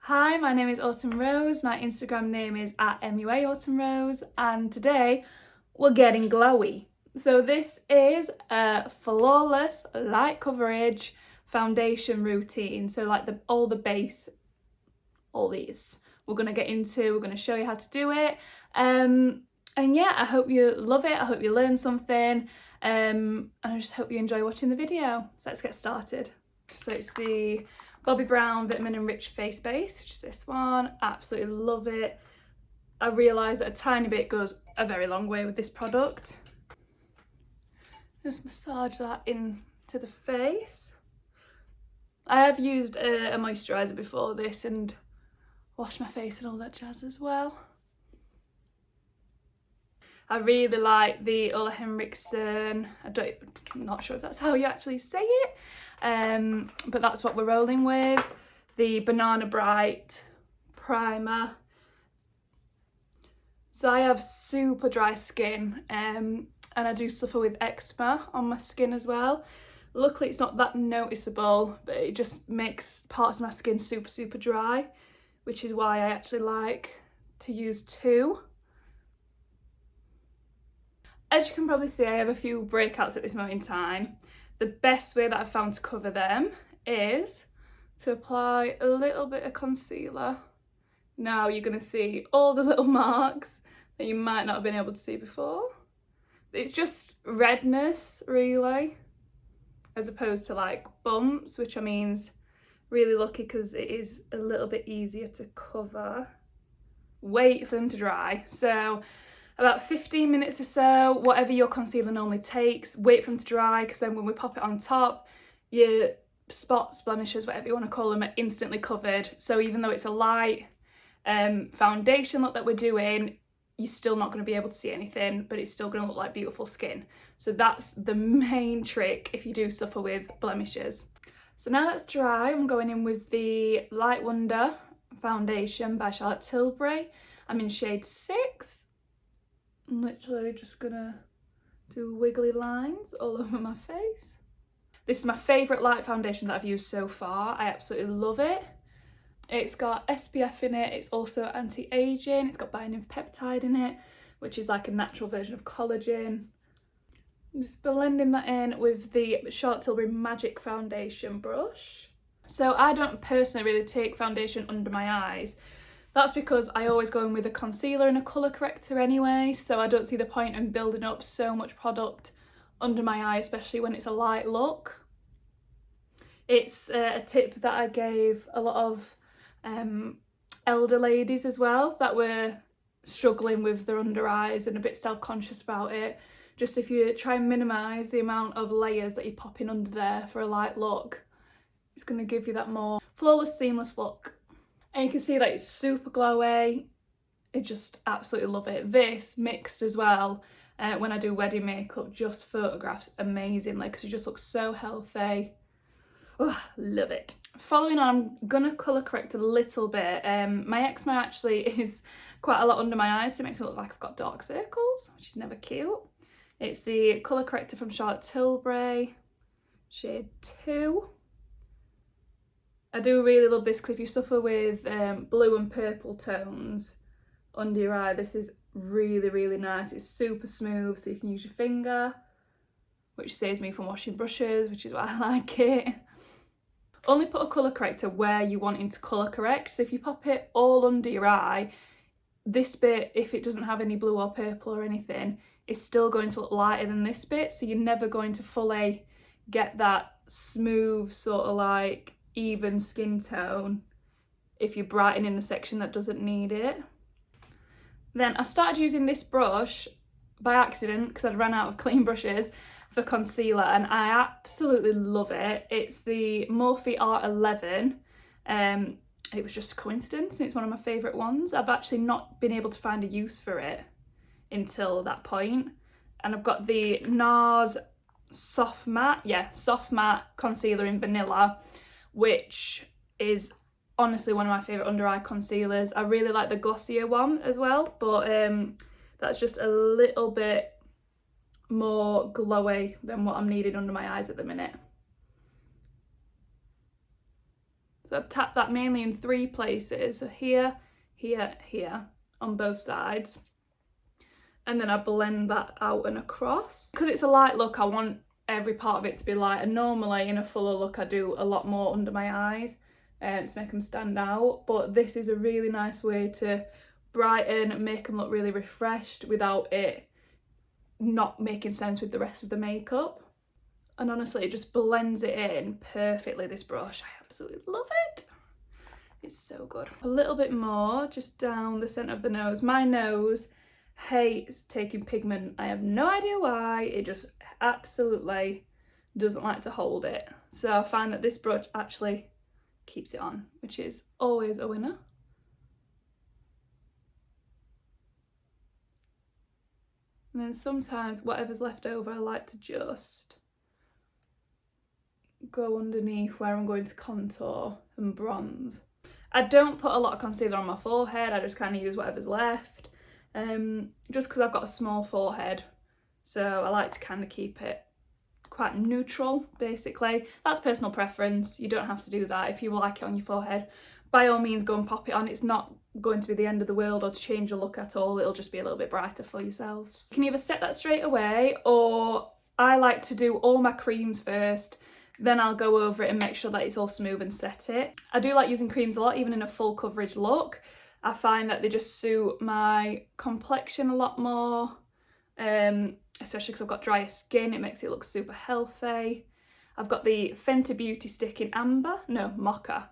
Hi, my name is Autumn Rose, my Instagram name is @MUAAutumnRose, and today we're getting glowy. So this is a flawless light coverage foundation routine. So like all the base, all these we're going to get into, we're going to show you how to do it. And yeah, I hope you love it, I hope you learn something, and I just hope you enjoy watching the video. So let's get started. So it's the Bobbi Brown Vitamin Enriched Face Base, which is this one. Absolutely love it. I realise that a tiny bit goes a very long way with this product. Just massage that into the face. I have used a moisturiser before this and washed my face and all that jazz as well. I really like the Henriksen. I'm not sure if that's how you actually say it, but that's what we're rolling with. The Banana Bright primer. So I have super dry skin, and I do suffer with eczema on my skin as well. Luckily it's not that noticeable, but it just makes parts of my skin super dry, which is why I actually like to use two. As you can probably see, I have a few breakouts at this moment in time. The best way that I've found to cover them is to apply a little bit of concealer. Now you're going to see all the little marks that you might not have been able to see before. It's just redness, really, as opposed to like bumps, which I mean's really lucky because it is a little bit easier to cover. Wait for them to dry. So about 15 minutes or so, whatever your concealer normally takes, wait for them to dry, because then when we pop it on top, your spots, blemishes, whatever you want to call them, are instantly covered. So even though it's a light foundation look that we're doing, you're still not going to be able to see anything, but it's still going to look like beautiful skin. So that's the main trick if you do suffer with blemishes. So now that's dry, I'm going in with the Light Wonder foundation by Charlotte Tilbury. I'm in shade 6. I'm literally just gonna do wiggly lines all over my face. This is my favourite light foundation that I've used so far. I absolutely love it. It's got SPF in it, it's also anti-aging, it's got binding peptide in it, which is like a natural version of collagen. I'm just blending that in with the Charlotte Tilbury Magic Foundation brush. So I don't personally really take foundation under my eyes. That's because I always go in with a concealer and a colour corrector anyway, so I don't see the point in building up so much product under my eye, especially when it's a light look. It's a tip that I gave a lot of elder ladies as well that were struggling with their under eyes and a bit self-conscious about it. Just if you try and minimise the amount of layers that you pop in under there for a light look, it's going to give you that more flawless, seamless look. And you can see that it's super glowy. I just absolutely love it. This mixed as well when I do wedding makeup just photographs amazingly because it just looks so healthy. Oh, love it. Following on, I'm gonna colour correct a little bit. My eczema actually is quite a lot under my eyes, so it makes me look like I've got dark circles, which is never cute. It's the colour corrector from Charlotte Tilbury, shade 2. I do really love this because if you suffer with blue and purple tones under your eye, this is really nice. It's super smooth, so you can use your finger, which saves me from washing brushes, which is why I like it. Only put a colour corrector where you want it to colour correct. So if you pop it all under your eye, this bit, if it doesn't have any blue or purple or anything, is still going to look lighter than this bit. So you're never going to fully get that smooth sort of like even skin tone if you're brightening the section that doesn't need it. Then I started using this brush by accident because I'd run out of clean brushes for concealer, and I absolutely love it. It's the Morphe R11. It was just a coincidence and it's one of my favourite ones. I've actually not been able to find a use for it until that point. And I've got the Nars Soft Matte Concealer in Vanilla, which is honestly one of my favourite under eye concealers. I really like the glossier one as well, but that's just a little bit more glowy than what I'm needing under my eyes at the minute. So I've tapped that mainly in 3 places. So here, here, here on both sides. And then I blend that out and across. Because it's a light look, I want every part of it to be light. And normally in a fuller look, I do a lot more under my eyes to make them stand out. But this is a really nice way to brighten and make them look really refreshed without it not making sense with the rest of the makeup. And honestly, it just blends it in perfectly, this brush. I absolutely love it. It's so good. A little bit more just down the centre of the nose. My nose hates taking pigment. I have no idea why. It just absolutely doesn't like to hold it. So I find that this brush actually keeps it on, which is always a winner. And then sometimes whatever's left over, I like to just go underneath where I'm going to contour and bronze. I don't put a lot of concealer on my forehead, I just kind of use whatever's left. Just because I've got a small forehead, so I like to kind of keep it quite neutral, basically. That's personal preference, you don't have to do that. If you like it on your forehead, by all means go and pop it on. It's not going to be the end of the world or to change your look at all. It'll just be a little bit brighter for yourselves. You can either set that straight away, or I like to do all my creams first, then I'll go over it and make sure that it's all smooth and set it. I do like using creams a lot, even in a full coverage look. I find that they just suit my complexion a lot more, especially because I've got drier skin. It makes it look super healthy. I've got the Fenty Beauty Stick in Mocha,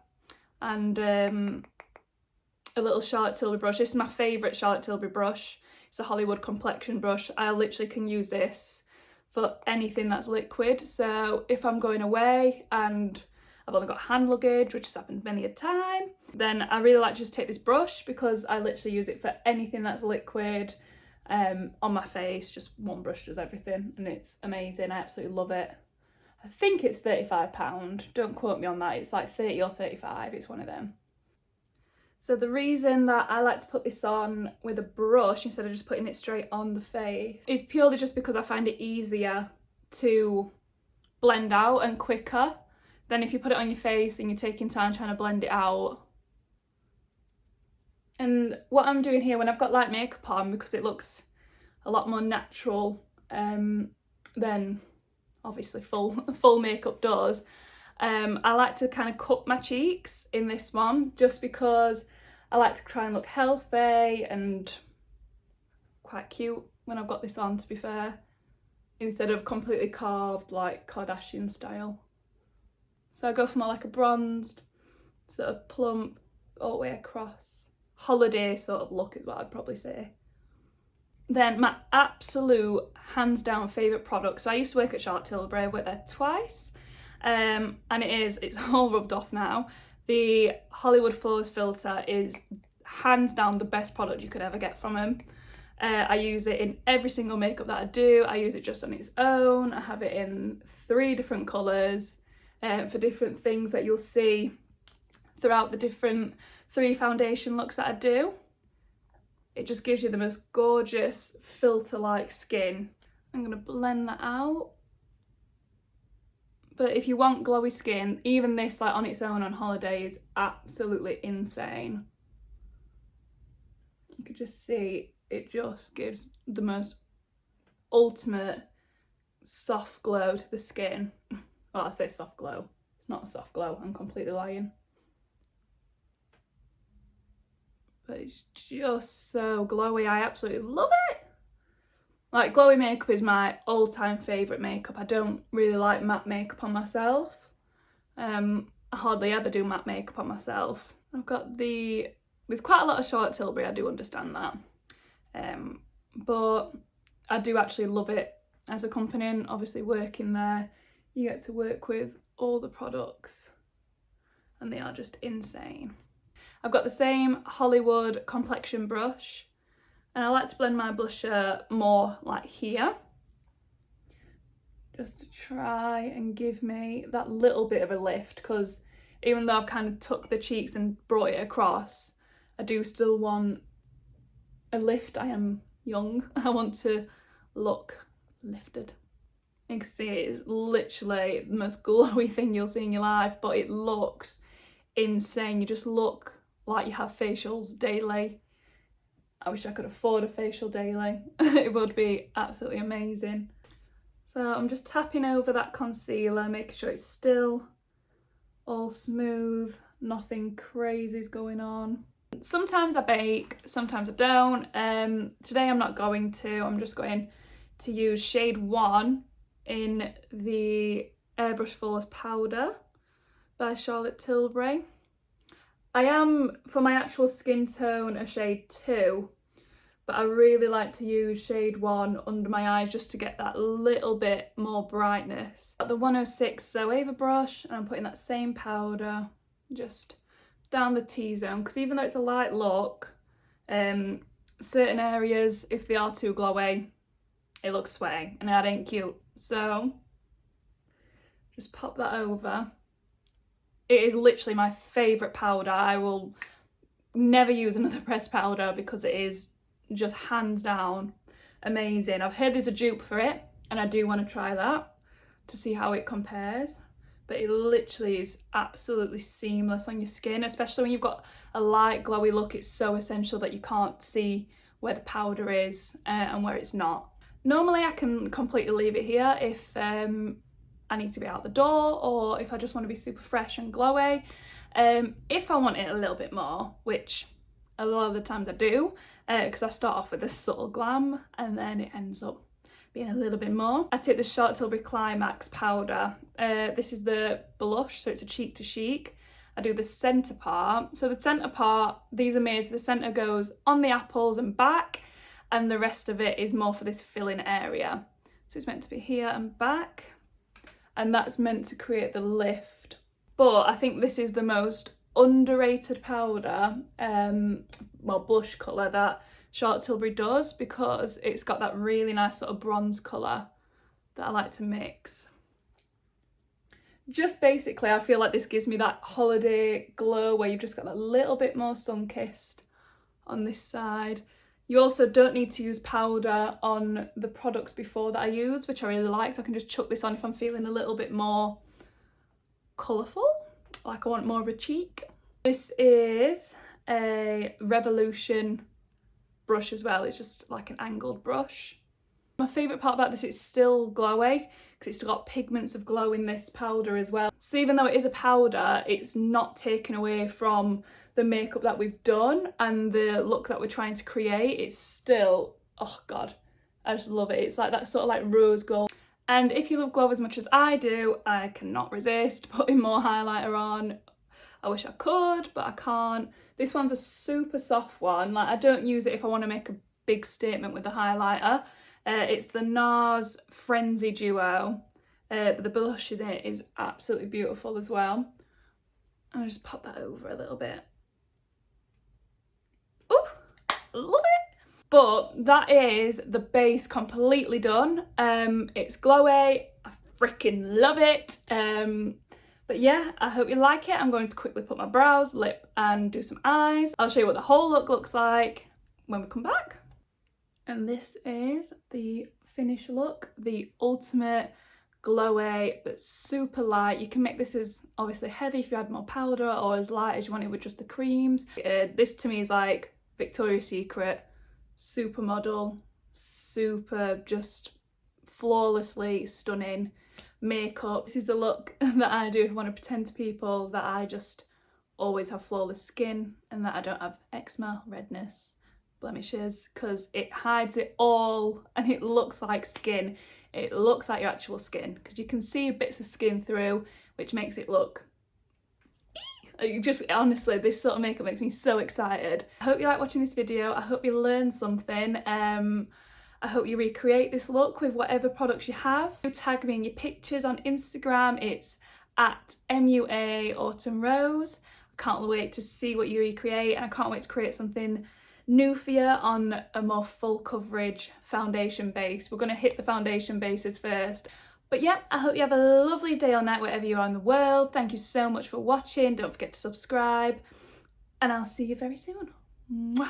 and a little Charlotte Tilbury brush. This is my favourite Charlotte Tilbury brush. It's a Hollywood complexion brush. I literally can use this for anything that's liquid. So if I'm going away and I've only got hand luggage, which has happened many a time, then I really like to just take this brush because I literally use it for anything that's liquid on my face. Just one brush does everything and it's amazing. I absolutely love it. I think it's £35. Don't quote me on that. It's like 30 or 35. It's one of them. So the reason that I like to put this on with a brush instead of just putting it straight on the face is purely just because I find it easier to blend out and quicker than if you put it on your face and you're taking time trying to blend it out. And what I'm doing here when I've got light makeup on, because it looks a lot more natural than obviously full makeup does, I like to kind of cut my cheeks in this one just because I like to try and look healthy and quite cute when I've got this on, to be fair, instead of completely carved like Kardashian style. So I go for more like a bronzed, sort of plump, all the way across, holiday sort of look is what I'd probably say. Then my absolute hands down favourite product. So I used to work at Charlotte Tilbury, I worked there twice, and it's all rubbed off now. The Hollywood Flawless Filter is hands down the best product you could ever get from them. I use it in every single makeup that I do. I use it just on its own. I have it in 3 different colours for different things that you'll see throughout the different 3 foundation looks that I do. It just gives you the most gorgeous filter-like skin. I'm going to blend that out. But if you want glowy skin, even this like on its own on holiday is absolutely insane. You could just see it just gives the most ultimate soft glow to the skin. Well, I say soft glow. It's not a soft glow, I'm completely lying. But it's just so glowy, I absolutely love it! Like, glowy makeup is my all-time favourite makeup. I don't really like matte makeup on myself. I hardly ever do matte makeup on myself. I've got there's quite a lot of Charlotte Tilbury, I do understand that. But I do actually love it as a company, and obviously working there, you get to work with all the products and they are just insane. I've got the same Hollywood complexion brush, and I like to blend my blusher more like here, just to try and give me that little bit of a lift, because even though I've kind of tucked the cheeks and brought it across, I do still want a lift. I am young, I want to look lifted. You can see it is literally the most glowy thing you'll see in your life, but it looks insane. You just look like you have facials daily. I wish I could afford a facial daily. It would be absolutely amazing. So I'm just tapping over that concealer, making sure it's still all smooth, nothing crazy is going on. Sometimes I bake, sometimes I don't. Today I'm not going to. I'm just going to use shade 1 in the Airbrush Flawless Powder by Charlotte Tilbury. I am, for my actual skin tone, a shade 2, but I really like to use shade 1 under my eyes just to get that little bit more brightness. Got the 106 Zoeva brush, and I'm putting that same powder just down the T-zone, because even though it's a light look, certain areas, if they are too glowy, it looks sweaty and that ain't cute. So just pop that over. It is literally my favourite powder. I will never use another pressed powder because it is just hands down amazing. I've heard there's a dupe for it and I do want to try that to see how it compares. But it literally is absolutely seamless on your skin, especially when you've got a light glowy look. It's so essential that you can't see where the powder is and where it's not. Normally I can completely leave it here if I need to be out the door or if I just want to be super fresh and glowy. If I want it a little bit more, which a lot of the times I do, because I start off with this subtle glam and then it ends up being a little bit more. I take the Charlotte Tilbury Climax powder. This is the blush, so it's a cheek to chic. I do the centre part. So the centre part, these are made so the centre goes on the apples and back, and the rest of it is more for this filling area. So it's meant to be here and back, and that's meant to create the lift. But I think this is the most underrated powder, well, blush colour that Charlotte Tilbury does, because it's got that really nice sort of bronze colour that I like to mix. Just basically, I feel like this gives me that holiday glow where you've just got that little bit more sun-kissed on this side. You also don't need to use powder on the products before that I use, which I really like, so I can just chuck this on if I'm feeling a little bit more colourful, like I want more of a cheek. This is a Revolution brush as well. It's just like an angled brush. My favourite part about this, it's still glowy because it's still got pigments of glow in this powder as well. So even though it is a powder, it's not taken away from the makeup that we've done and the look that we're trying to create. It's still, oh god, I just love it. It's like that sort of like rose gold. And if you love glow as much as I do, I cannot resist putting more highlighter on. I wish I could, but I can't. This one's a super soft one. Like, I don't use it if I want to make a big statement with the highlighter. It's the Nars Frenzy Duo, but the blush in it is absolutely beautiful as well. I'll just pop that over a little bit. Ooh, love it! But that is the base completely done. It's glowy. I freaking love it. But yeah, I hope you like it. I'm going to quickly put my brows, lip and do some eyes. I'll show you what the whole look looks like when we come back. And this is the finished look, the ultimate glowy but super light. You can make this as obviously heavy if you add more powder, or as light as you want it with just the creams. This to me is like Victoria's Secret supermodel, super just flawlessly stunning makeup. This is the look that I do if I want to pretend to people that I just always have flawless skin and that I don't have eczema, redness, blemishes, because it hides it all and it looks like skin. It looks like your actual skin because you can see bits of skin through, which makes it look just honestly, this sort of makeup makes me so excited. I hope you like watching this video. I hope you learned something. I hope you recreate this look with whatever products you have. Tag me in your pictures on Instagram. It's at MUA Autumn Rose. I can't wait to see what you recreate, and I can't wait to create something new for you on a more full coverage foundation base. We're going to hit the foundation bases first. But yeah, I hope you have a lovely day or night wherever you are in the world. Thank you so much for watching. Don't forget to subscribe, and I'll see you very soon. Mwah.